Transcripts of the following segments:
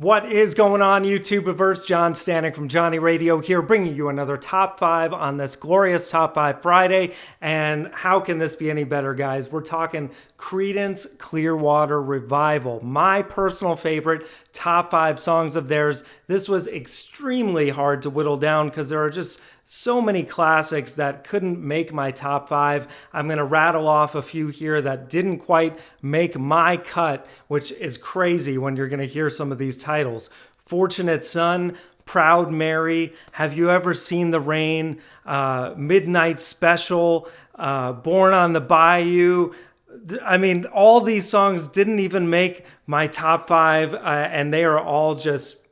What is going on, YouTubeverse? John Stanek from Johnny Radio here, bringing you another Top 5 on this glorious Top 5 Friday. And how can this be any better, guys? We're talking Creedence Clearwater Revival, my personal favorite top 5 songs of theirs. This was extremely hard to whittle down because there are just so many classics that couldn't make my top 5. I'm going to rattle off a few here that didn't quite make my cut, which is crazy when you're going to hear some of these titles. Fortunate Son, Proud Mary, Have You Ever Seen the Rain, Midnight Special, Born on the Bayou. I mean, all these songs didn't even make my top 5, and they are all just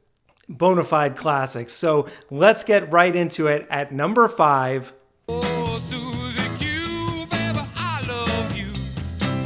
bona fide classics. So let's get right into it. At number 5, Oh, Suzy Q, baby, I love you.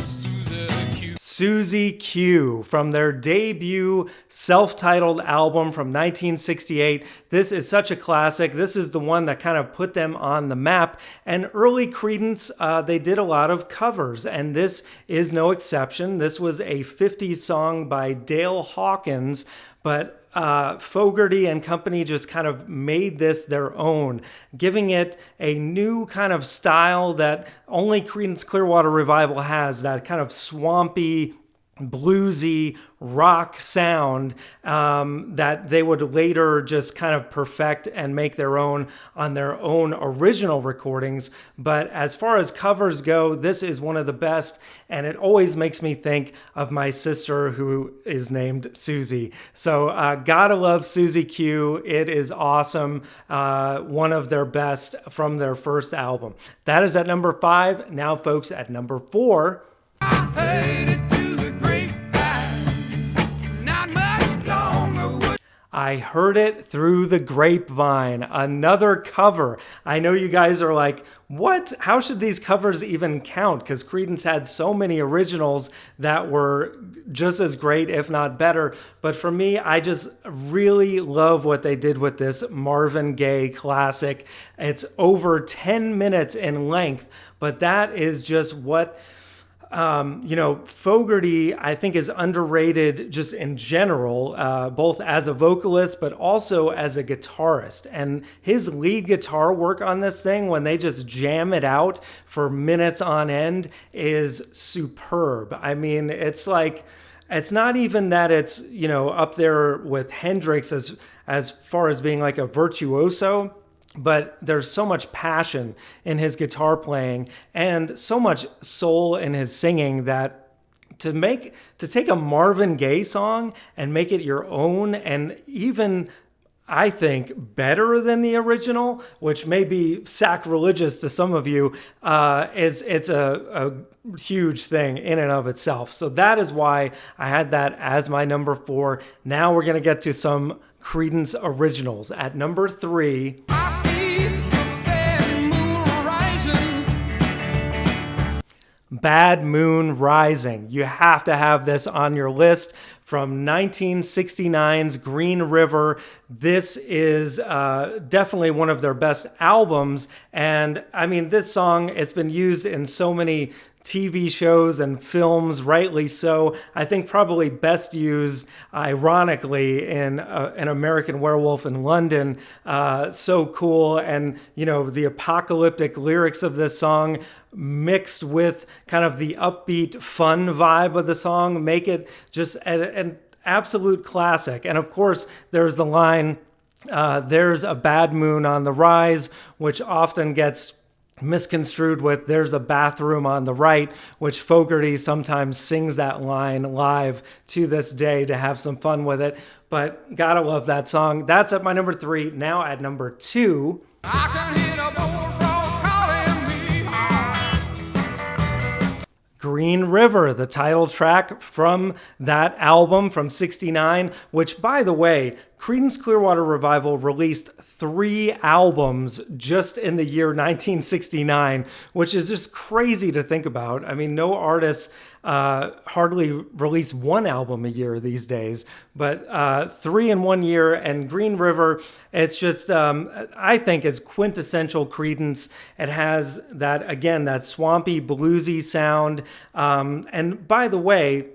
Suzy Q. Suzy Q, from their debut self-titled album from 1968. This is such a classic. This is the one that kind of put them on the map. And early Creedence, they did a lot of covers, and this is no exception. This was a 50s song by Dale Hawkins, but Fogerty and company just kind of made this their own, giving it a new kind of style that only Creedence Clearwater Revival has, that kind of swampy, bluesy rock sound that they would later just kind of perfect and make their own on their own original recordings. But as far as covers go, this is one of the best, and it always makes me think of my sister who is named Suzy. So gotta love Suzy Q. It is awesome. One of their best from their first album. That is at number 5. Now, folks, at number 4. I Heard It Through the Grapevine, another cover. I know you guys are like, what? How should these covers even count? Because Creedence had so many originals that were just as great, if not better. But for me, I just really love what they did with this Marvin Gaye classic. It's over 10 minutes in length, but that is just what... Fogerty, I think, is underrated just in general, both as a vocalist, but also as a guitarist. And his lead guitar work on this thing, when they just jam it out for minutes on end, is superb. I mean, it's like, it's not even that it's, up there with Hendrix as far as being like a virtuoso. But there's so much passion in his guitar playing and so much soul in his singing that to take a Marvin Gaye song and make it your own, and even, I think, better than the original, which may be sacrilegious to some of you, it's a huge thing in and of itself. So that is why I had that as my number 4. Now we're going to get to some Creedence originals. At number 3, Bad Moon Rising. You have to have this on your list from 1969's Green River. This is definitely one of their best albums. And I mean, this song, it's been used in so many TV shows and films, rightly so. I think probably best used, ironically, in An American Werewolf in London. So cool. And, the apocalyptic lyrics of this song mixed with kind of the upbeat, fun vibe of the song make it just an absolute classic. And of course, there's the line, there's a bad moon on the rise, which often gets misconstrued with "there's a bathroom on the right," which Fogerty sometimes sings that line live to this day to have some fun with it. But gotta love that song. That's at my number 3. Now at number 2, I can hear the bullfrog calling me. Green River, the title track from that album from 69, which, by the way, Creedence Clearwater Revival released 3 albums just in the year 1969, which is just crazy to think about. I mean, no artists hardly release 1 album a year these days, but 3 in 1 year. And Green River, it's just, I think, is quintessential Creedence. It has that, again, that swampy, bluesy sound. And by the way,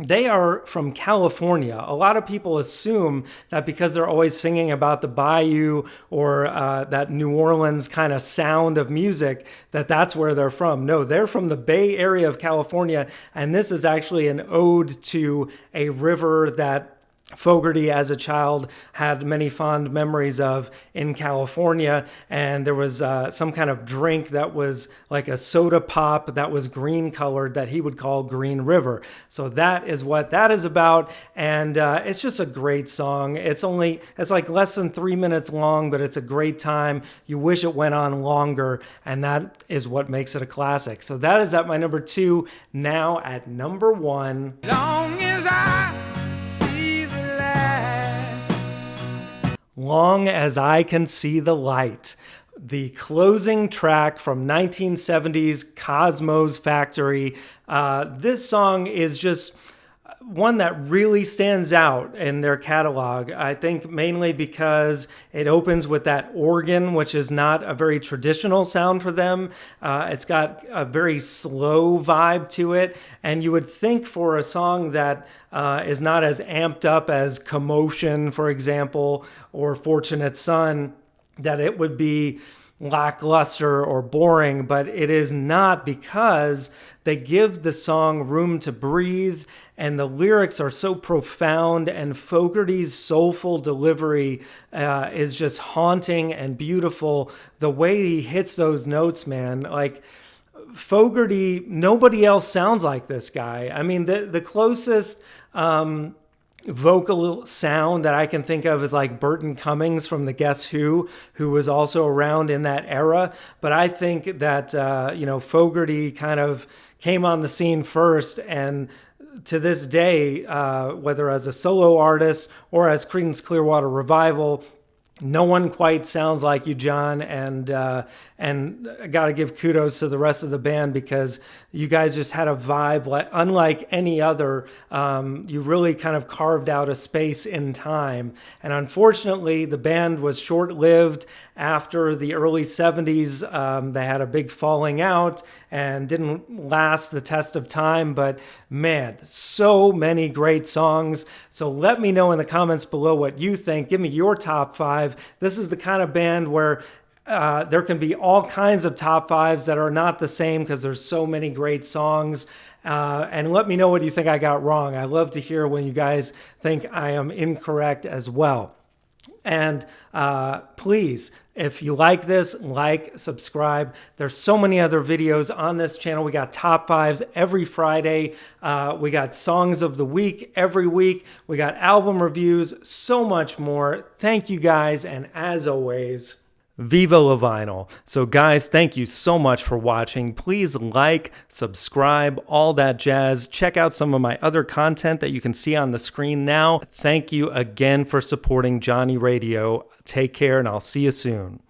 They are from California. A lot of people assume that because they're always singing about the bayou or that New Orleans kind of sound of music, that that's where they're from. No, they're from the Bay Area of California, and this is actually an ode to a river that Fogerty, as a child, had many fond memories of in California. And there was some kind of drink that was like a soda pop that was green colored that he would call Green River. So that is what that is about. And it's just a great song. It's like less than 3 minutes long, but it's a great time. You wish it went on longer. And that is what makes it a classic. So that is at my number 2. Now at number 1. Long as I see the light. Long as I Can See the Light, the closing track from 1970s Cosmo's Factory. This song is just one that really stands out in their catalog. I think mainly because it opens with that organ, which is not a very traditional sound for them. It's got a very slow vibe to it. And you would think for a song that is not as amped up as Commotion, for example, or Fortunate Son, that it would be lackluster or boring, but it is not, because they give the song room to breathe, and the lyrics are so profound, and Fogerty's soulful delivery is just haunting and beautiful. The way he hits those notes, man, like Fogerty, nobody else sounds like this guy. I mean, the closest vocal sound that I can think of is like Burton Cummings from the Guess Who was also around in that era. But I think that, Fogerty kind of came on the scene first, and to this day, whether as a solo artist or as Creedence Clearwater Revival, no one quite sounds like you, John, and I got to give kudos to the rest of the band, because you guys just had a vibe unlike any other. You really kind of carved out a space in time, and unfortunately, the band was short-lived. After the early 70s, they had a big falling out and didn't last the test of time, but man, so many great songs. So let me know in the comments below what you think. Give me your top 5. This is the kind of band where there can be all kinds of top 5s that are not the same, because there's so many great songs. And let me know what you think I got wrong. I love to hear when you guys think I am incorrect as well. And please, if you like this, subscribe. There's so many other videos on this channel. We got top 5s every Friday. We got songs of the week every week. We got album reviews, so much more. Thank you guys. And as always, Viva La Vinyl. So guys, thank you so much for watching. Please subscribe, all that jazz. Check out some of my other content that you can see on the screen now. Thank you again for supporting Johnny Radio. Take care, and I'll see you soon.